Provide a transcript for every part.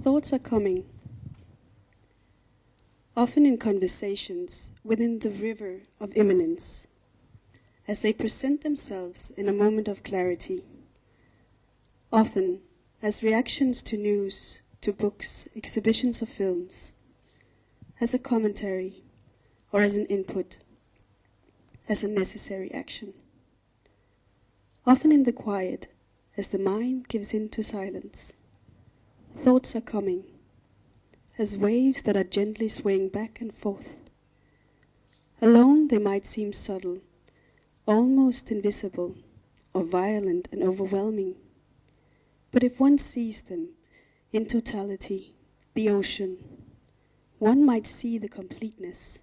Thoughts are coming, often in conversations within the river of immanence, as they present themselves in a moment of clarity, often as reactions to news, to books, exhibitions of films, as a commentary or as an input, as a necessary action. Often in the quiet, as the mind gives in to silence, thoughts are coming, as waves that are gently swaying back and forth. Alone they might seem subtle, almost invisible, or violent and overwhelming. But if one sees them in totality, the ocean, one might see the completeness.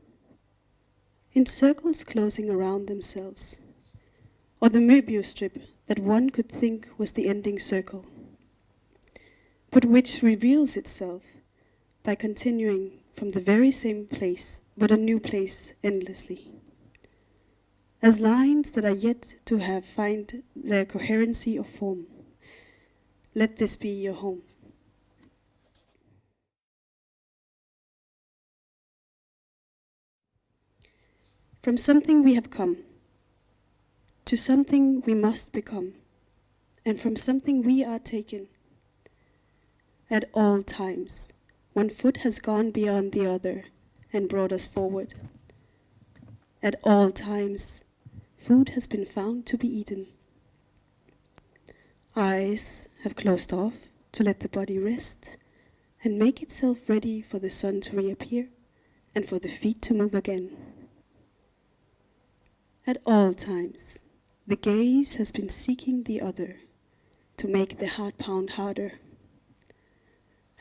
In circles closing around themselves, or the Möbius strip that one could think was the ending circle, but which reveals itself by continuing from the very same place, but a new place endlessly. As lines that are yet to have find their coherency of form. Let this be your home. From something we have come, to something we must become, and from something we are taken. At all times, one foot has gone beyond the other and brought us forward. At all times, food has been found to be eaten. Eyes have closed off to let the body rest and make itself ready for the sun to reappear and for the feet to move again. At all times, the gaze has been seeking the other to make the heart pound harder.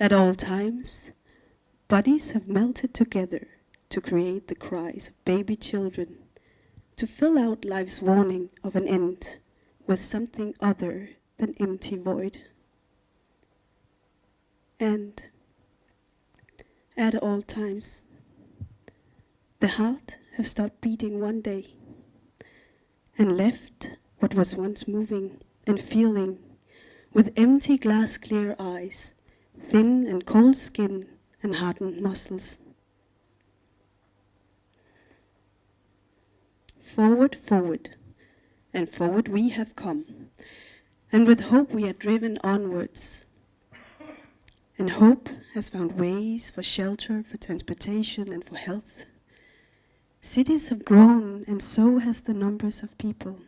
At all times, bodies have melted together to create the cries of baby children, to fill out life's warning of an end with something other than empty void. And at all times, the heart have stopped beating one day and left what was once moving and feeling with empty glass clear eyes, thin and cold skin and hardened muscles. Forward, forward, and forward we have come, and with hope we are driven onwards. And hope has found ways for shelter, for transportation, and for health. Cities have grown, and so has the numbers of people.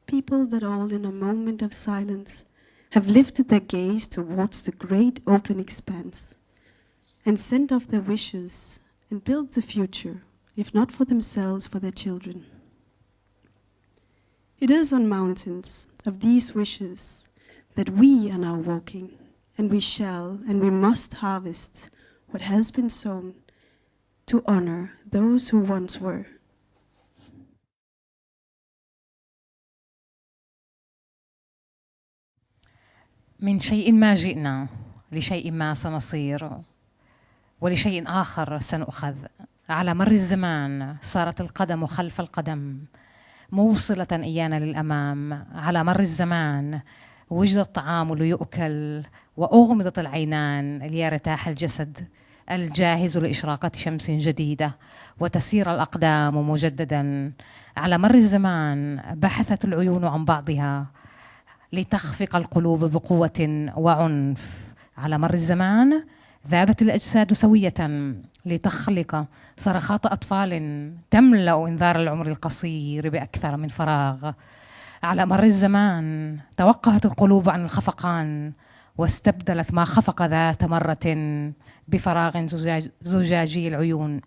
People that all in a moment of silence have lifted their gaze towards the great open expanse and sent off their wishes and built the future, if not for themselves, for their children. It is on mountains of these wishes that we are now walking, and we shall and we must harvest what has been sown to honor those who once were. من شيء ما جئنا لشيء ما سنصير ولشيء آخر سنؤخذ. على مر الزمان صارت القدم خلف القدم موصلة إيانا للأمام. على مر الزمان وجد الطعام ليؤكل وأغمضت العينان ليرتاح الجسد الجاهز لإشراقة شمس جديدة وتسير الأقدام مجددا. على مر الزمان بحثت العيون عن بعضها لتخفق القلوب بقوة وعنف. على مر الزمان ذابت الأجساد سوية لتخلق صرخات أطفال تملأ إنذار العمر القصير بأكثر من فراغ. على مر الزمان توقفت القلوب عن الخفقان واستبدلت ما خفق ذات مرة بفراغ زجاجي العيون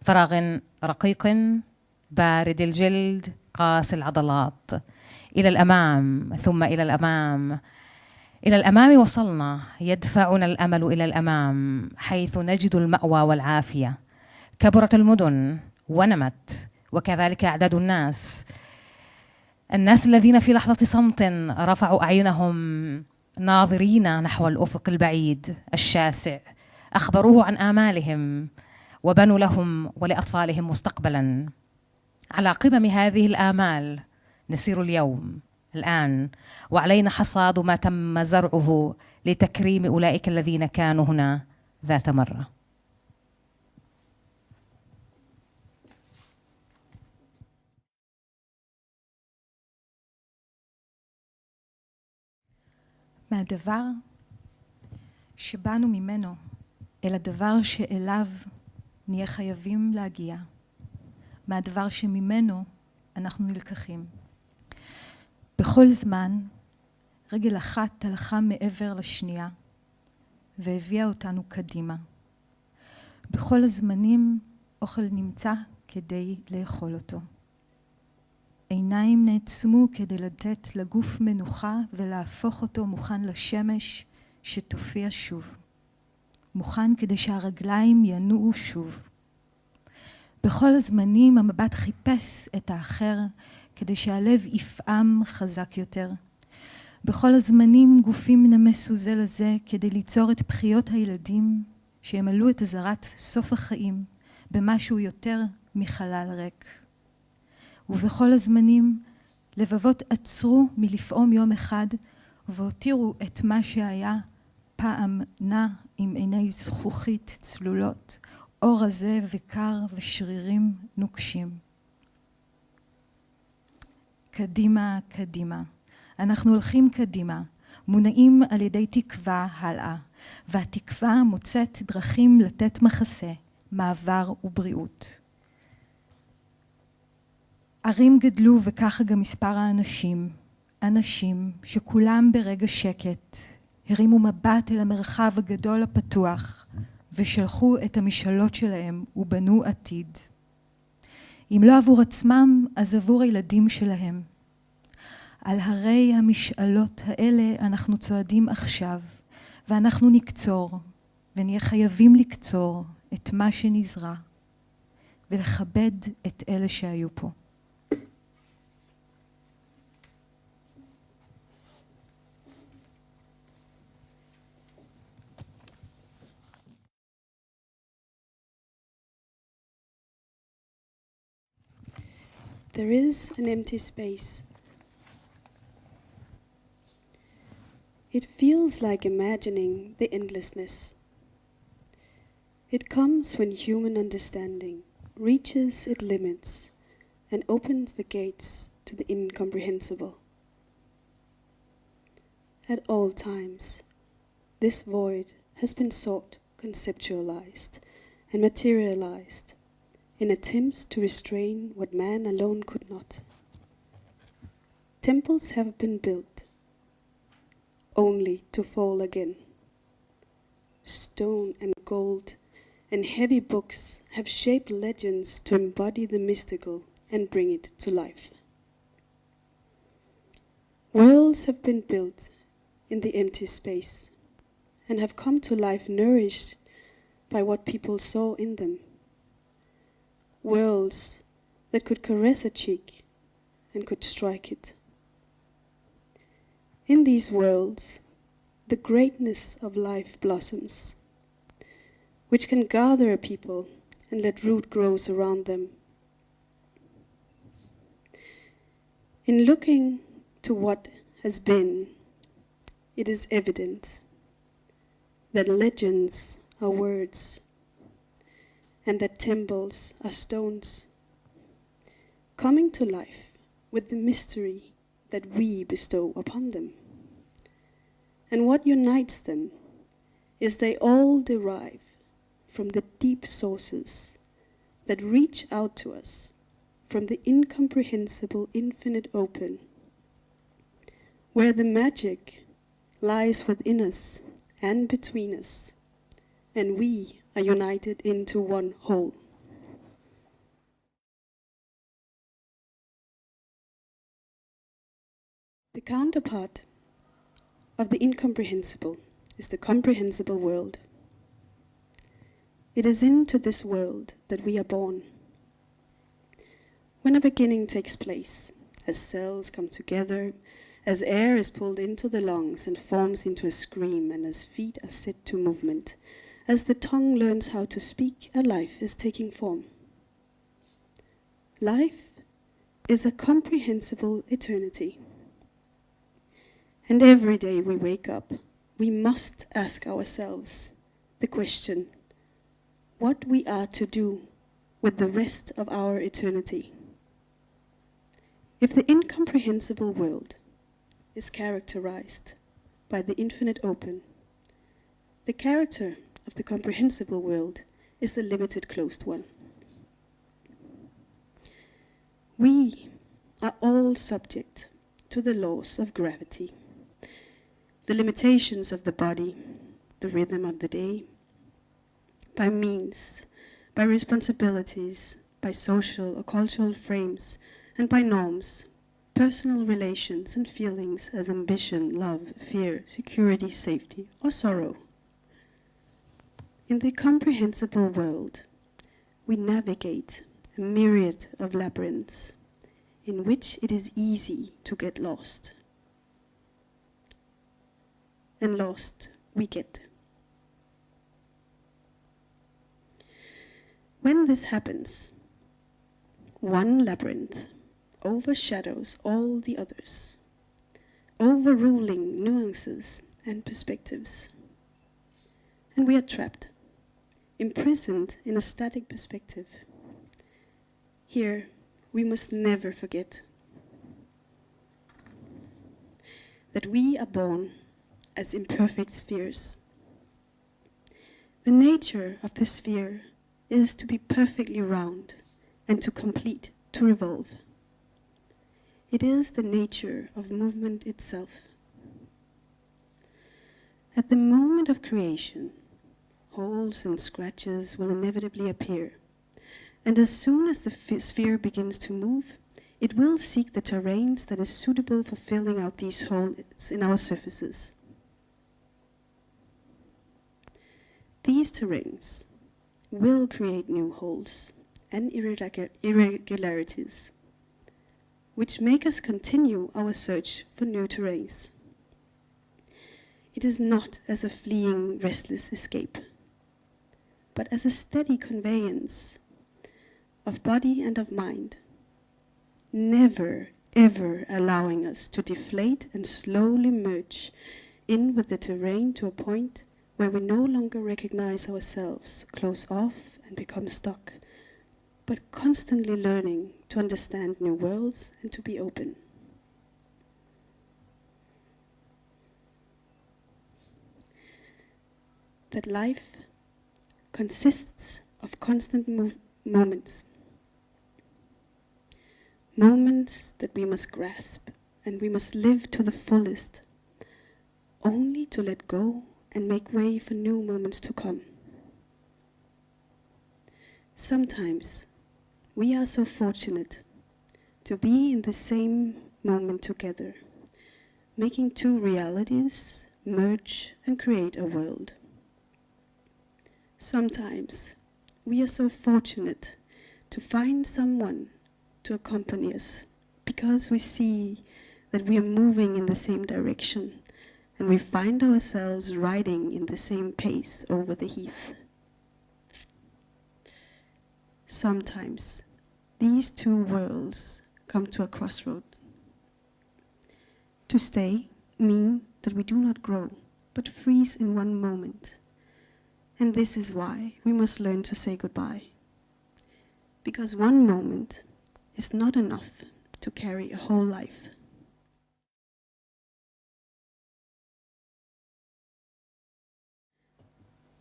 فراغ رقيق بارد الجلد قاسي العضلات. إلى الأمام ثم إلى الأمام. إلى الأمام وصلنا، يدفعنا الأمل إلى الأمام حيث نجد المأوى والعافية. كبرت المدن ونمت وكذلك أعداد الناس. الناس الذين في لحظة صمت رفعوا أعينهم ناظرين نحو الأفق البعيد الشاسع، أخبروه عن آمالهم وبنوا لهم ولأطفالهم مستقبلا. على قمم هذه الآمال نسير اليوم الآن، وعلينا حصاد ما تم زرعه لتكريم أولئك الذين كانوا هنا ذات مرة. מהדבר שבאנו ממנו אל הדבר שאליו נהיה חייבים להגיע, מהדבר שממנו אנחנו נלקחים. בכל זמן רגל אחת הלכה מעבר לשנייה והביאה אותנו קדימה. בכל הזמנים אוכל נמצא כדי לאכול אותו. עיניים נעצמו כדי לתת לגוף מנוחה ולהפוך אותו מוכן לשמש שתופיע שוב. מוכן כדי שהרגליים ינועו שוב. בכל הזמנים המבט חיפש את האחר כדי שהלב יפעם חזק יותר. בכל הזמנים גופים נמסו זה לזה כדי ליצור את בחיות הילדים שימלאו את הזרת סוף החיים במשהו יותר מחלל ריק. ובכל הזמנים לבבות עצרו מלפעום יום אחד והותירו את מה שהיה פעם נע עם עיני זכוכית צלולות, אור רזה וקר ושרירים נוקשים. קדימה, קדימה. אנחנו הולכים קדימה, מונעים על ידי תקווה הלאה, והתקווה מוצאת דרכים לתת מחסה, מעבר ובריאות. ערים גדלו וככה גם מספר האנשים, אנשים שכולם ברגע שקט הרימו מבט אל המרחב הגדול הפתוח ושלחו את המשאלות שלהם ובנו עתיד. אם לא עבור עצמם, אז עבור הילדים שלהם. על הרי המשאלות האלה אנחנו צועדים עכשיו, ואנחנו נקצור, ונהיה חייבים לקצור את מה שנזרע, ולכבד את אלה שהיו פה. There is an empty space. It feels like imagining the endlessness. It comes when human understanding reaches its limits and opens the gates to the incomprehensible. At all times, this void has been sought, conceptualized, and materialized in attempts to restrain what man alone could not. Temples have been built only to fall again. Stone and gold and heavy books have shaped legends to embody the mystical and bring it to life. Worlds have been built in the empty space and have come to life nourished by what people saw in them. Worlds that could caress a cheek and could strike it. In these worlds, the greatness of life blossoms, which can gather a people and let root grows around them. In looking to what has been, it is evident that legends are words and that temples are stones, coming to life with the mystery that we bestow upon them. And what unites them is they all derive from the deep sources that reach out to us from the incomprehensible infinite open, where the magic lies within us and between us, and we are united into one whole. The counterpart of the incomprehensible is the comprehensible world. It is into this world that we are born. When a beginning takes place, as cells come together, as air is pulled into the lungs and forms into a scream, and as feet are set to movement, as the tongue learns how to speak, a life is taking form. Life is a comprehensible eternity, And every day we wake up, we must ask ourselves the question, what we are to do with the rest of our eternity. If the incomprehensible world is characterized by the infinite open, the character of the comprehensible world is the limited closed one. We are all subject to the laws of gravity, the limitations of the body, the rhythm of the day, by means, by responsibilities, by social or cultural frames, and by norms, personal relations and feelings as ambition, love, fear, security, safety, or sorrow. In the comprehensible world, we navigate a myriad of labyrinths in which it is easy to get lost. And lost we get. When this happens, one labyrinth overshadows all the others, overruling nuances and perspectives. And we are trapped, imprisoned in a static perspective. Here, we must never forget that we are born as imperfect spheres. The nature of the sphere is to be perfectly round and to complete, to revolve. It is the nature of movement itself. At the moment of creation, holes and scratches will inevitably appear, and as soon as the sphere begins to move, it will seek the terrains that is suitable for filling out these holes in our surfaces. These terrains will create new holes and irregularities, which make us continue our search for new terrains. It is not as a fleeing, restless escape, but as a steady conveyance of body and of mind, never, ever allowing us to deflate and slowly merge in with the terrain to a point where we no longer recognize ourselves, close off and become stuck, but constantly learning to understand new worlds and to be open. That life consists of constant moments. Moments that we must grasp and we must live to the fullest, only to let go and make way for new moments to come. Sometimes we are so fortunate to be in the same moment together, making two realities merge and create a world. Sometimes we are so fortunate to find someone to accompany us because we see that we are moving in the same direction and we find ourselves riding in the same pace over the heath. Sometimes these two worlds come to a crossroad. To stay mean that we do not grow, but freeze in one moment. And this is why we must learn to say goodbye. Because one moment is not enough to carry a whole life.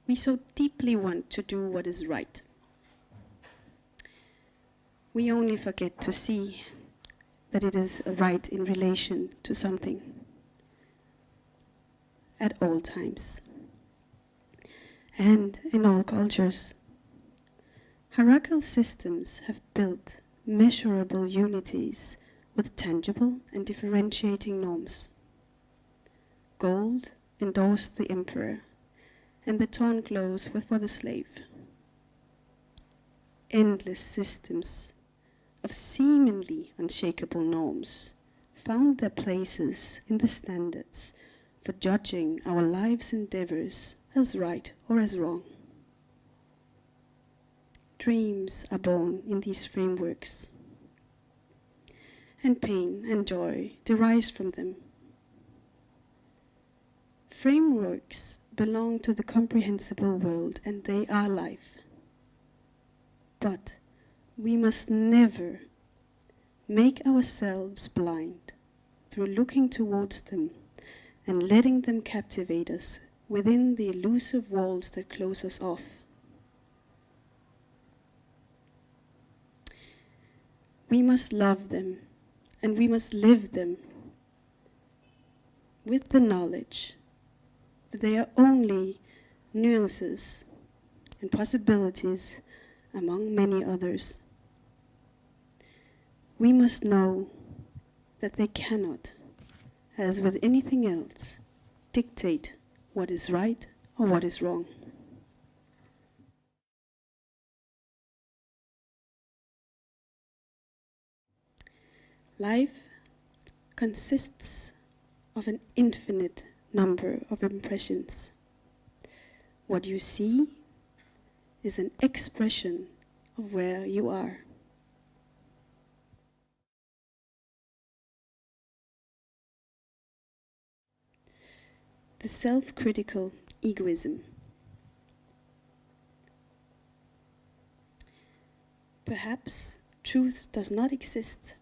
We so deeply want to do what is right. We only forget to see that it is right in relation to something at all times and in all cultures. Hierarchical systems have built measurable unities with tangible and differentiating norms. Gold endorsed the emperor, and the torn clothes were for the slave. Endless systems of seemingly unshakable norms found their places in the standards for judging our lives' endeavors as right or as wrong. Dreams are born in these frameworks, and pain and joy derives from them. Frameworks belong to the comprehensible world, and they are life. But we must never make ourselves blind through looking towards them and letting them captivate us within the elusive walls that close us off. We must love them, and we must live them with the knowledge that they are only nuances and possibilities among many others. We must know that they cannot, as with anything else, dictate what is right or what is wrong. Life consists of an infinite number of impressions. What you see is an expression of where you are. The self-critical egoism. Perhaps truth does not exist.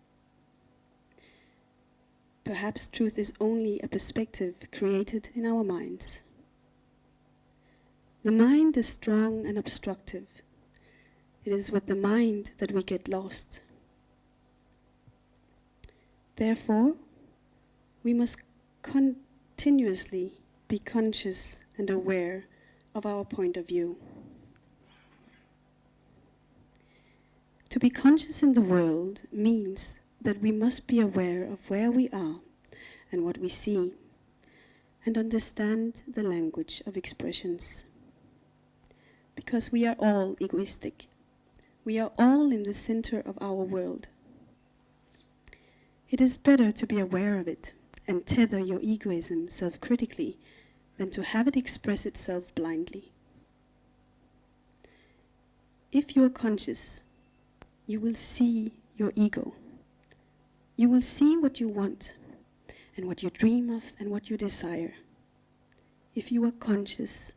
Perhaps truth is only a perspective created in our minds. The mind is strong and obstructive. It is with the mind that we get lost. Therefore, we must continuously be conscious and aware of our point of view. To be conscious in the world means that we must be aware of where we are and what we see, and understand the language of expressions. Because we are all egoistic. We are all in the center of our world. It is better to be aware of it and tether your egoism self-critically than to have it express itself blindly. If you are conscious, you will see your ego. You will see what you want, and what you dream of, and what you desire. If you are conscious,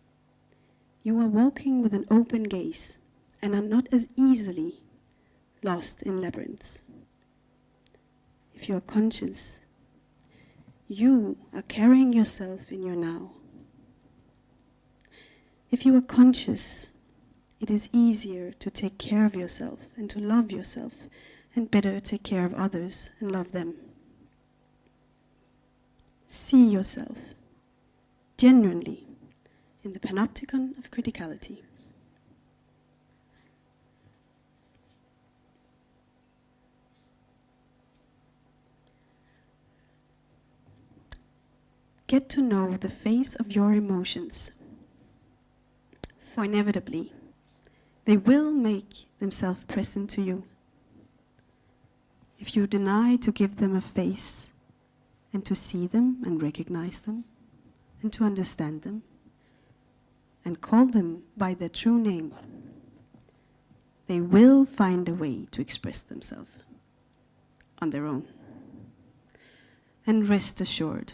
you are walking with an open gaze, and are not as easily lost in labyrinths. If you are conscious, you are carrying yourself in your now. If you are conscious, it is easier to take care of yourself and to love yourself, and better take care of others and love them. See yourself genuinely in the panopticon of criticality. Get to know the face of your emotions, for inevitably they will make themselves present to you. If you deny to give them a face, and to see them and recognize them, and to understand them, and call them by their true name, they will find a way to express themselves on their own. And rest assured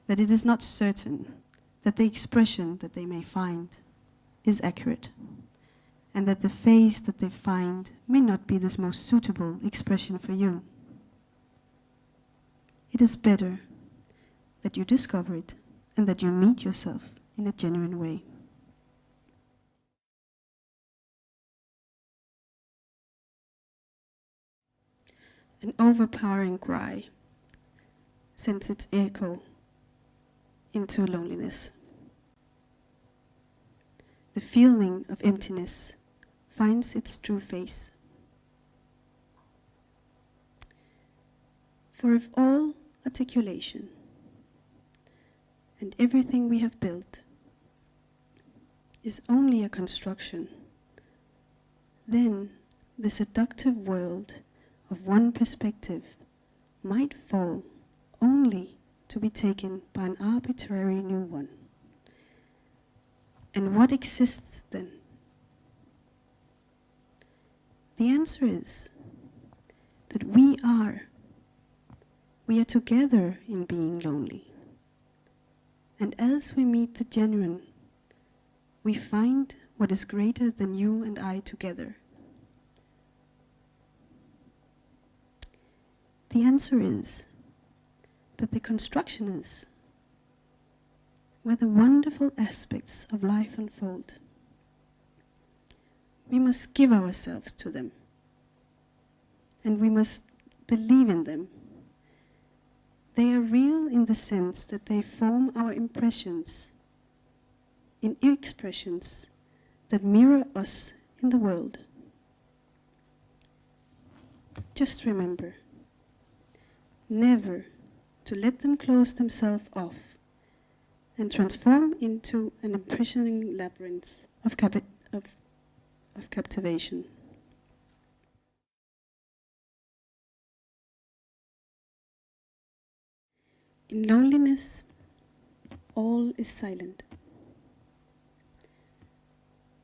that it is not certain that the expression that they may find is accurate, and that the face that they find may not be the most suitable expression for you. It is better that you discover it and that you meet yourself in a genuine way. An overpowering cry sends its echo into loneliness. The feeling of emptiness finds its true face. For if all articulation and everything we have built is only a construction, then the seductive world of one perspective might fall only to be taken by an arbitrary new one. And what exists then? The answer is that we are together in being lonely, And as we meet the genuine, we find what is greater than you and I together. The answer is that the construction is where the wonderful aspects of life unfold. We must give ourselves to them, and we must believe in them. They are real in the sense that they form our impressions in expressions that mirror us in the world. Just remember, never to let them close themselves off and transform into an imprisoning labyrinth of captivation. In loneliness, all is silent.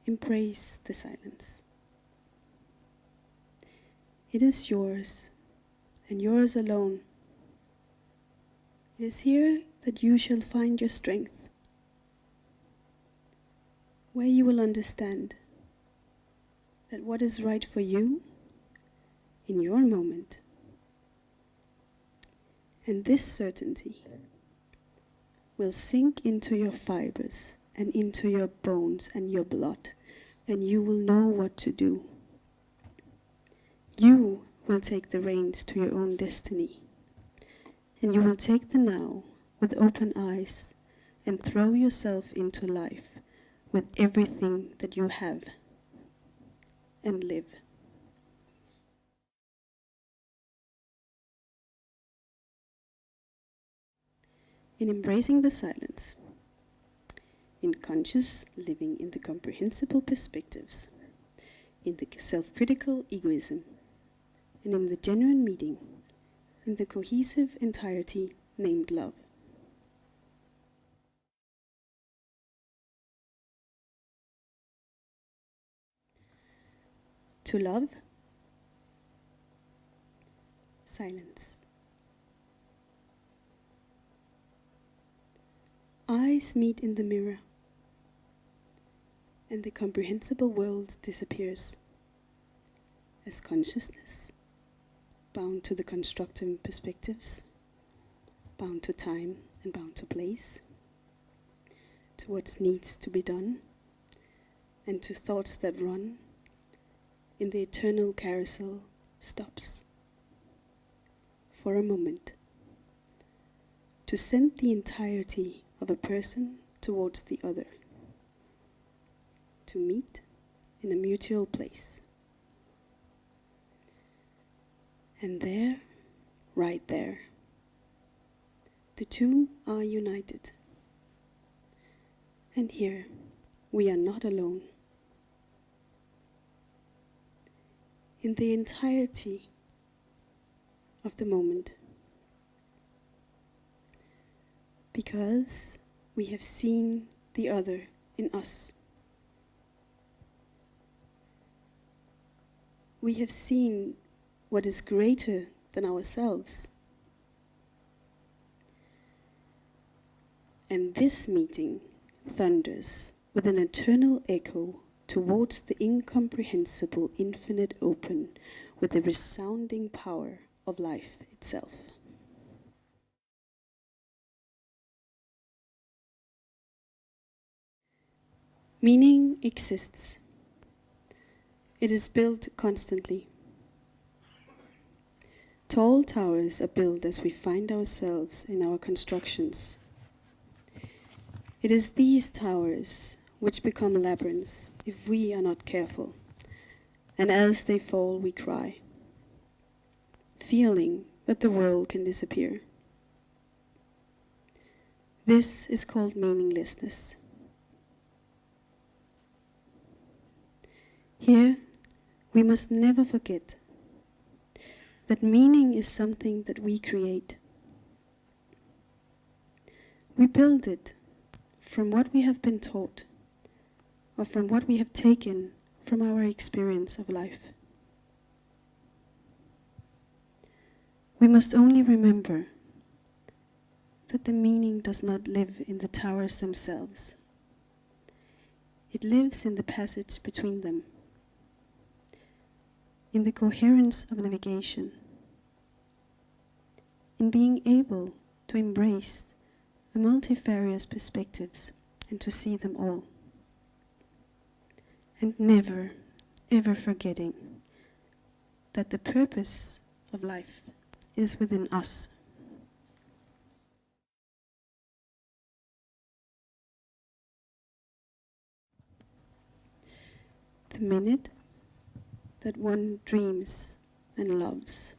Embrace the silence. It is yours, and yours alone. It is here that you shall find your strength, where you will understand that what is right for you in your moment. And this certainty will sink into your fibers and into your bones and your blood, and you will know what to do. You will take the reins to your own destiny, and you will take the now with open eyes and throw yourself into life with everything that you have and live. In embracing the silence, in conscious living in the comprehensible perspectives, in the self-critical egoism, and in the genuine meeting, in the cohesive entirety named love. To love, silence. Eyes meet in the mirror, and the comprehensible world disappears as consciousness, bound to the constructive perspectives, bound to time and bound to place, to what needs to be done, and to thoughts that run in the eternal carousel stops for a moment to send the entirety of a person towards the other, to meet in a mutual place. And there, right there, the two are united. And here, we are not alone. In the entirety of the moment, because we have seen the other in us. We have seen what is greater than ourselves. And this meeting thunders with an eternal echo towards the incomprehensible infinite open with the resounding power of life itself. Meaning exists. It is built constantly. Tall towers are built as we find ourselves in our constructions. It is these towers which become labyrinths if we are not careful, and as they fall we cry, feeling that the world can disappear. This is called meaninglessness. Here, we must never forget that meaning is something that we create. We build it from what we have been taught, or from what we have taken from our experience of life. We must only remember that the meaning does not live in the towers themselves. It lives in the passage between them, in the coherence of navigation, in being able to embrace the multifarious perspectives and to see them all, and never, ever forgetting that the purpose of life is within us. The minute that one dreams and loves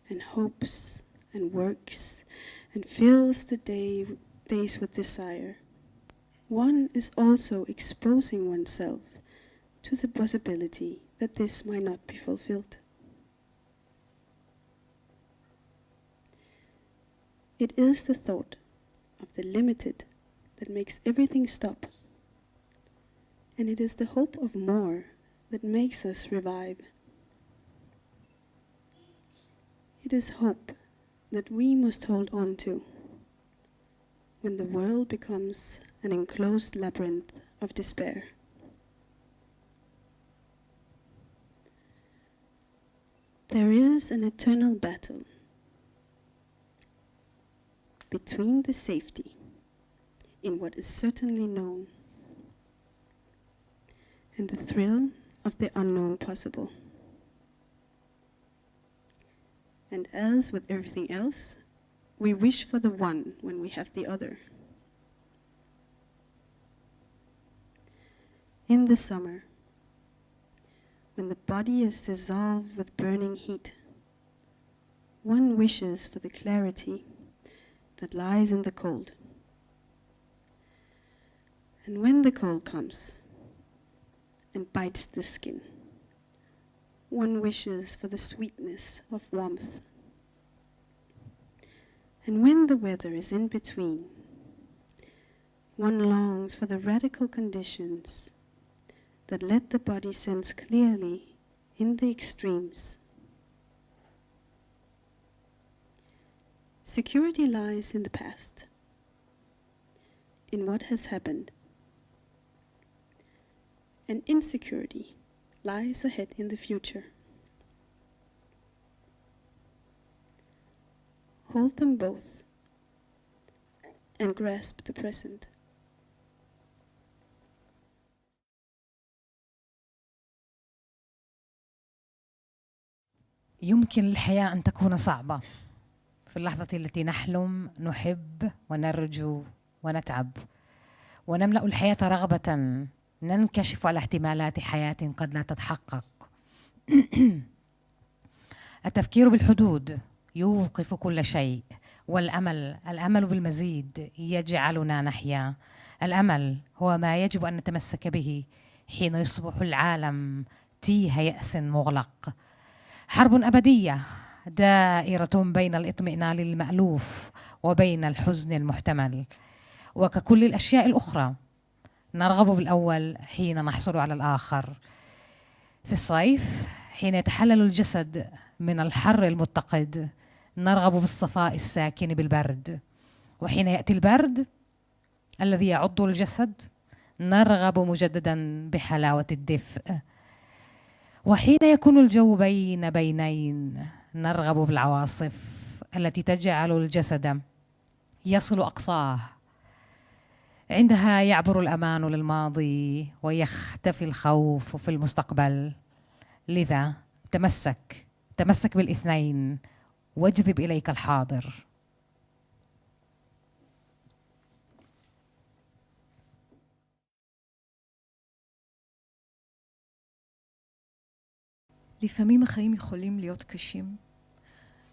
and hopes and works and fills the days with desire, one is also exposing oneself to the possibility that this might not be fulfilled. It is the thought of the limited that makes everything stop, and it is the hope of more that makes us revive. It is hope that we must hold on to when the world becomes an enclosed labyrinth of despair. There is an eternal battle between the safety in what is certainly known and the thrill of the unknown possible. And as with everything else, we wish for the one when we have the other. In the summer, when the body is dissolved with burning heat, one wishes for the clarity that lies in the cold. And when the cold comes and bites the skin, one wishes for the sweetness of warmth. And when the weather is in between, one longs for the radical conditions that let the body sense clearly in the extremes. Security lies in the past, in what has happened, and insecurity lies ahead in the future. Hold them both and grasp the present. يمكن للحياة أن تكون صعبة في اللحظة التي نحلم، نحب ونرجو ونتعب ونملأ الحياة رغبة، ننكشف على احتمالات حياة قد لا تتحقق. التفكير بالحدود يوقف كل شيء، والأمل بالمزيد يجعلنا نحيا. الأمل هو ما يجب أن نتمسك به حين يصبح العالم تيه يأس مغلق. حرب أبدية دائرة بين الاطمئنان المألوف وبين الحزن المحتمل، وككل الأشياء الأخرى نرغب بالأول حين نحصل على الآخر. في الصيف حين يتحلل الجسد من الحر المتقد نرغب بالصفاء الساكن بالبرد، وحين يأتي البرد الذي يعض الجسد نرغب مجددا بحلاوة الدفء، وحين يكون الجو بين بينين نرغب بالعواصف التي تجعل الجسد يصل أقصاه. عندها يعبر الأمان للماضي ويختفي الخوف في المستقبل. لذا تمسك بالاثنين واجذب إليك الحاضر. לפעמים החיים יכולים להיות קשים.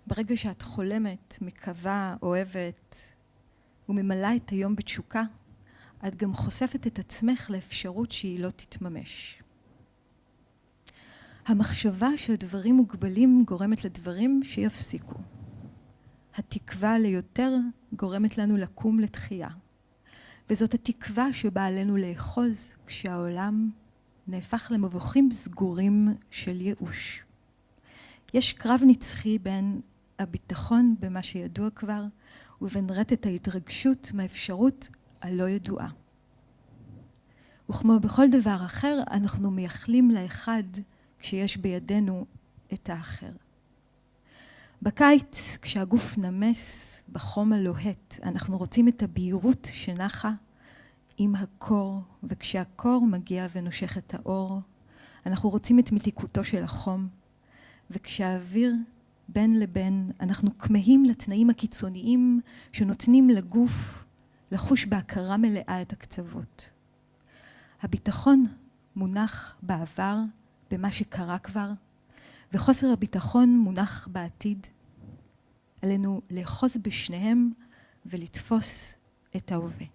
ברגע שאת חולמת, מקווה, אוהבת וממלאה את היום בתשוקה, את גם חושפת את עצמך לאפשרות שהיא לא תתממש. המחשבה שהדברים מוגבלים גורמת לדברים שיפסיקו. התקווה ליותר גורמת לנו לקום לתחייה. וזאת התקווה שבאה עלינו לאחוז כשהעולם נהפך למבוכים סגורים של ייאוש. יש קרב נצחי בין הביטחון במה שידוע כבר ובין רטט ההתרגשות מהאפשרות הלא ידועה. וכמו בכל דבר אחר, אנחנו מייחלים לאחד כשיש בידינו את האחר. בקיץ, כשהגוף נמס בחום הלוהט, אנחנו רוצים את הבהירות שנחה עם הקור, וכשהקור מגיע ונושך את האור, אנחנו רוצים את מתיקותו של החום, וכשהאוויר בין לבין, אנחנו כמהים לתנאים הקיצוניים שנותנים לגוף לחוש בהכרה מלאה את הקצוות. הביטחון מונח בעבר, במה שקרה כבר, וחוסר הביטחון מונח בעתיד. עלינו לאחוז בשניהם ולתפוס את ההווה.